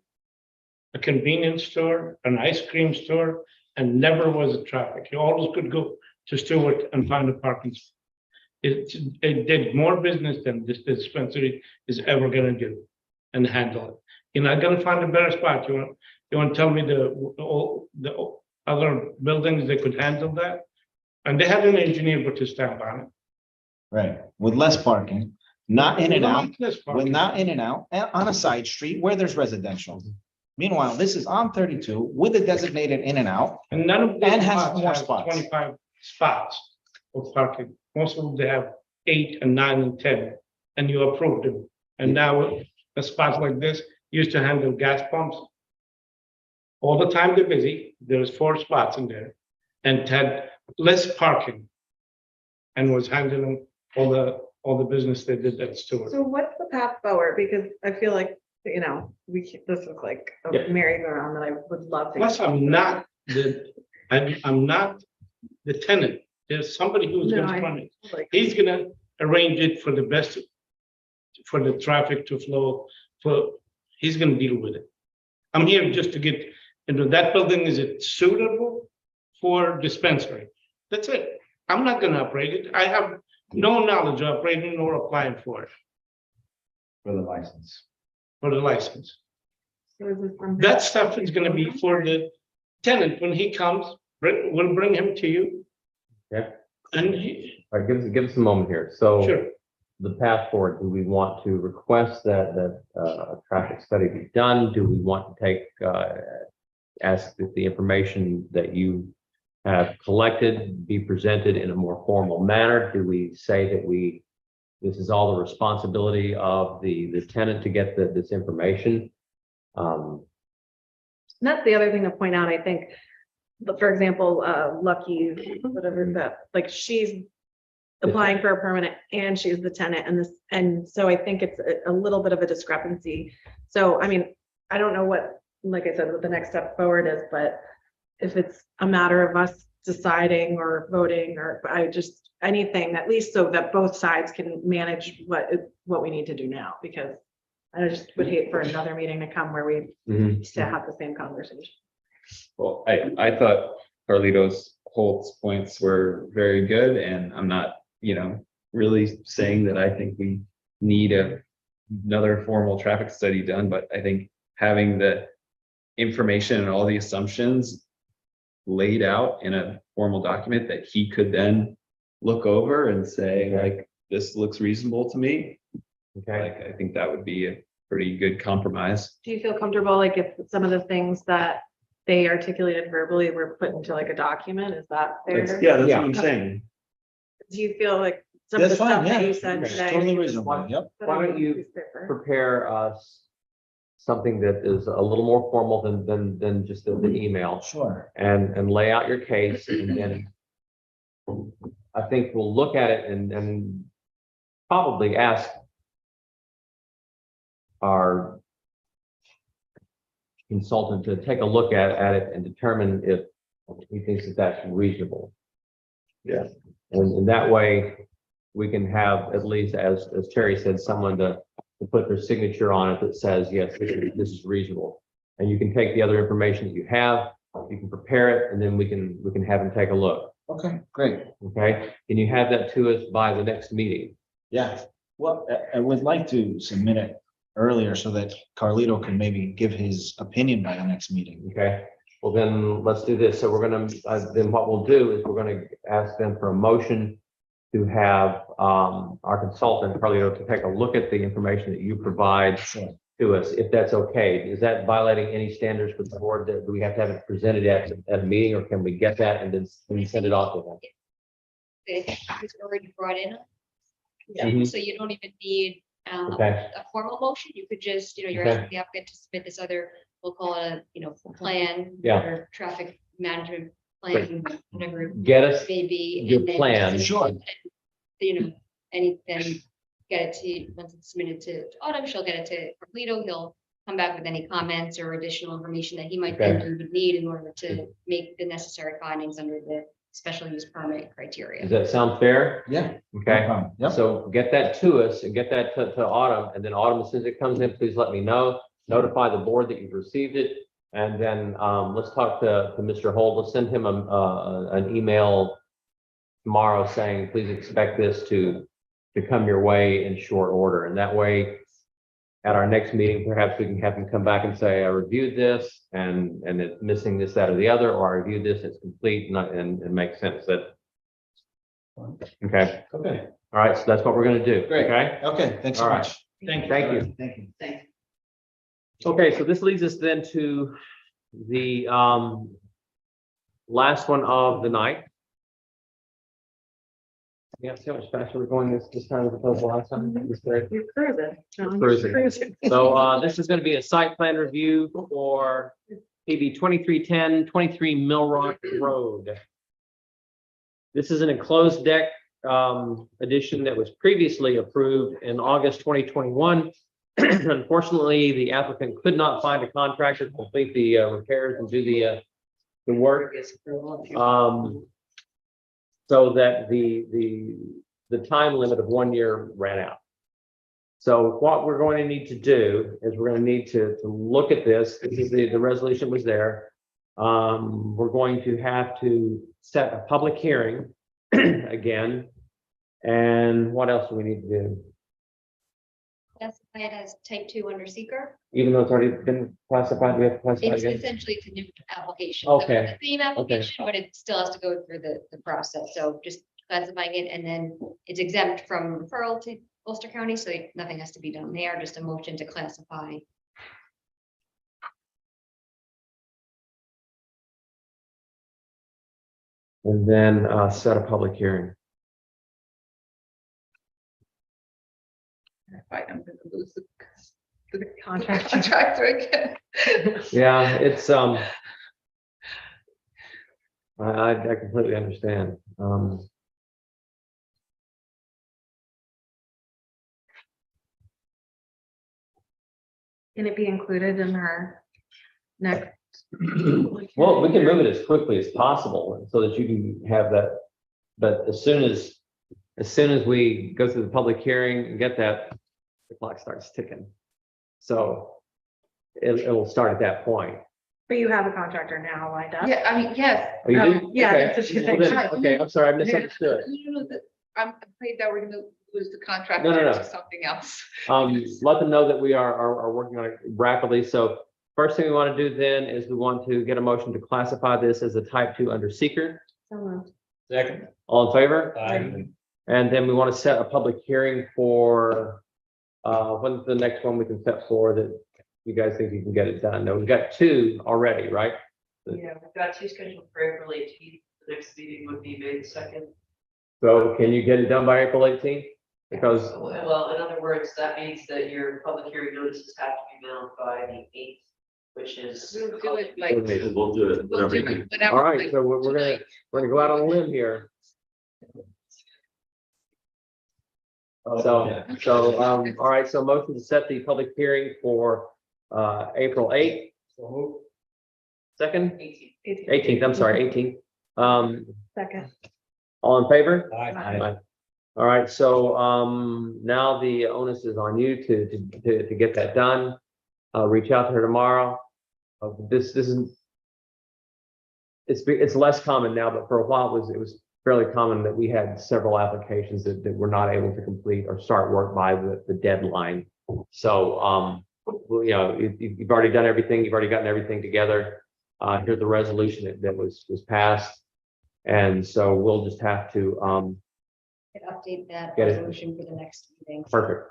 a convenience store, an ice cream store, and never was a traffic. You always could go to Stewart and find a parking spot. It did more business than this dispensary is ever gonna do and handle it. You're not gonna find a better spot. You want to tell me the other buildings that could handle that? And they had an engineer put his stamp on it. Right, with less parking, not in and out. This Well, parking. not in and out, on a side street where there's residential. Meanwhile, this is on 32 with a designated in and out. And none of And those has spots more have spots. 25 spots of parking. Most of them, they have 8 and 9 and 10, and you approved them. And now a spot like this used to handle gas pumps. All the time they're busy, there's 4 spots in there, and had less parking. And was handling all the business they did at Stewart. So what's the path forward? Because I feel like, this is like Yeah. a merry-go-round that I would love to. Plus, I'm not the tenant. There's somebody who's No, gonna I- run it. Like, He's gonna arrange it for the best, for the traffic to flow, he's gonna deal with it. I'm here just to get into that building, is it suitable for dispensary? That's it. I'm not gonna operate it. I have no knowledge of operating or applying for it, For the license. for the license. so is this something- That stuff is gonna be for the tenant when he comes, we'll bring him to you. Yeah. And he, All right, give us a moment here. So sure, the path forward, do we want to request that a traffic study be done? Do we want to take, ask that the information that you have collected be presented in a more formal manner? Do we say that this is all the responsibility of the tenant to get this information? And that's the other thing to point out, I think. But for example, Lucky, whatever that, like she's applying for a permanent and she's the tenant and so I think it's a little bit of a discrepancy. So, I mean, I don't know what, like I said, what the next step forward is, but if it's a matter of us deciding or voting, or anything, at least so that both sides can manage what we need to do now, because I just would hate for another meeting to come where we still have the same conversation. Well, I thought Carlito's whole points were very good, and I'm not, really saying that I think we need another formal traffic study done, but I think having the information and all the assumptions laid out in a formal document that he could then look over and say, like, this looks reasonable to me. Okay, Like, I think that would be a pretty good compromise. Do you feel comfortable, like if some of the things that they articulated verbally were put into like a document, is that fair? that's what I'm saying. Do you feel like some of the That's fine, stuff that yeah. you said It's today? totally reasonable, yep. Why don't you prepare us something that is a little more formal than just the email, Sure. and lay out your case, and then I think we'll look at it and probably ask our consultant to take a look at it and determine if he thinks that that's reasonable. Yeah. And in that way, we can have, at least as Terry said, someone to put their signature on it that says, yes, this is reasonable. And you can take the other information that you have, you can prepare it, and then we can have him take a look. Okay, great. Okay? Can you have that to us by the next meeting? Yeah, well, I would like to submit it earlier so that Carlito can maybe give his opinion by the next meeting. Okay? Well, then let's do this. So we're gonna, then what we'll do is we're gonna ask them for a motion to have our consultant, Carlito, to take a look at the information that you provide Sure. to us, if that's okay. Is that violating any standards with the board? That do we have to have it presented at a meeting, or can we get that and then send it off to them? It's already brought in. Mhm. So you don't even need Okay. a formal motion. You could just, you're Okay. asking the applicant to submit this other, we'll call it a, plan. Yeah. Or traffic management plan, whatever it Get us, may be. your and then plan. just, Sure. then get it to, once it's submitted to Autumn, she'll get it to Carlito. He'll come back with any comments or additional information that he might think Okay. you would need in order to make the necessary findings under the special use permit criteria. does that sound fair? Yeah. Okay. Yep. So get that to us and get that to Autumn, and then Autumn, as soon as it comes in, please let me know. Notify the board that you've received it, and then let's talk to Mr. Holt. Let's send him an email tomorrow saying, please expect this to come your way in short order, and that way, at our next meeting, perhaps we can have him come back and say, I reviewed this, and it's missing this, that, or the other, or I reviewed this, it's complete, and it makes sense that. Okay, Okay, all right, so that's what we're gonna do. Great. Okay, okay, thanks so All right. much. Thank you. thank you. Thank you. Thanks. Okay, so this leads us then to the last one of the night. Yeah, see how much faster we're going this time as opposed to last time? This is great. You're cruising. John, Cruising. you're cruising. So this is going to be a site plan review for PB 2310, 23 Mill Rock Road. This is an enclosed deck addition that was previously approved in August 2021. Unfortunately, the applicant could not find a contractor to complete the repairs and do the work. So that the time limit of 1 year ran out. So what we're going to need to do is we're going to need to look at this. This is the resolution was there. We're going to have to set a public hearing again. And what else do we need to do? Classify it as type 2 under seeker. Even though it's already been classified, we have to classify It's again? essentially it's a new application. Okay. The same application, but it still has to go through the process. So just classifying it, and then it's exempt from referral to Ulster County, so nothing has to be done there, just a motion to classify. And then set a public hearing. Fight, I'm gonna lose the contract. Contractor again. Yeah, it's I completely understand. Can it be included in our next? Well, we can move it as quickly as possible so that you can have that. But as soon as we go through the public hearing and get that, the clock starts ticking. So it'll start at that point. But you have a contractor now lined up? Yeah, I mean, yes. Oh, you do? Yeah, Okay. that's what she's Well, saying. then- Okay, I'm sorry, I misunderstood. I'm afraid that we're gonna lose the contract No, no, no. to something else. Let them know that we are working on it rapidly. So first thing we want to do then is we want to get a motion to classify this as a type 2 under seeker. So moved. Second. All in favor? Aye. And then we want to set a public hearing for, when's the next one we can set for that you guys think you can get it done? No, we've got 2 already, right? Yeah, we've got 2 scheduled for April 18th. The next meeting would be May 2nd. So can you get it done by April 18th? Because, Well, in other words, that means that your public hearing notices have to be mailed by the 8th, which is. We'll do it like. We'll do it. We'll do it whenever, all right, like, so we're gonna go out on a limb here. So, all right, so motion to set the public hearing for, April 8th. Second, 18th, I'm sorry, 18th. Second. All in favor? Aye. All right, so, now the onus is on you to get that done. Reach out to her tomorrow. This isn't. It's less common now, but for a while it was fairly common that we had several applications that were not able to complete or start work by the deadline. So, well, you know, you've already done everything, you've already gotten everything together. Here's the resolution that was passed. And so we'll just have to, Update that Get it. resolution for the next meeting. perfect.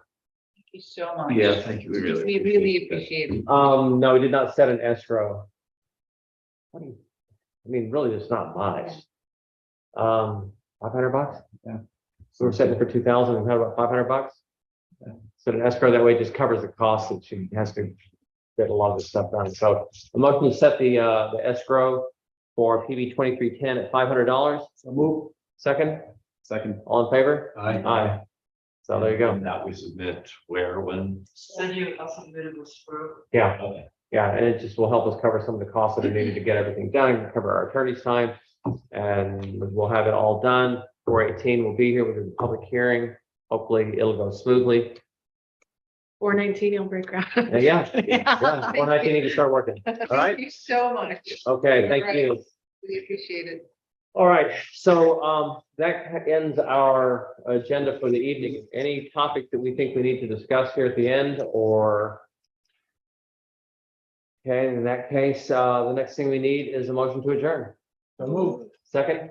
Thank you so much. Yeah, thank you. We We really appreciate it. No, we did not set an escrow. I mean, really, it's not much. $500? Yeah. So we're setting it for 2,000 and how about $500? So an escrow that way just covers the cost that she has to get a lot of this stuff done. So I'm looking to set the escrow for PB 2310 at $500. So move. Second, Second. all in favor? Aye. Aye. So there you go. Now we submit where, when? Send you a submitted through. Yeah. Yeah, and it just will help us cover some of the costs that are needed to get everything done, cover our attorney's time. And we'll have it all done. 4/18 will be here with the public hearing. Hopefully it'll go smoothly. 419, you'll break ground. Yeah, 4/19 need to start working. All right, Thank you so much. okay, thank you. We appreciate it. All right, so that ends our agenda for the evening. Any topic that we think we need to discuss here at the end or? Okay, in that case, the next thing we need is a motion to adjourn. So move. Second,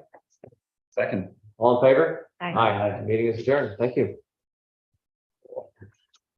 Second. all in favor? Aye. Aye, meeting is adjourned. Thank you.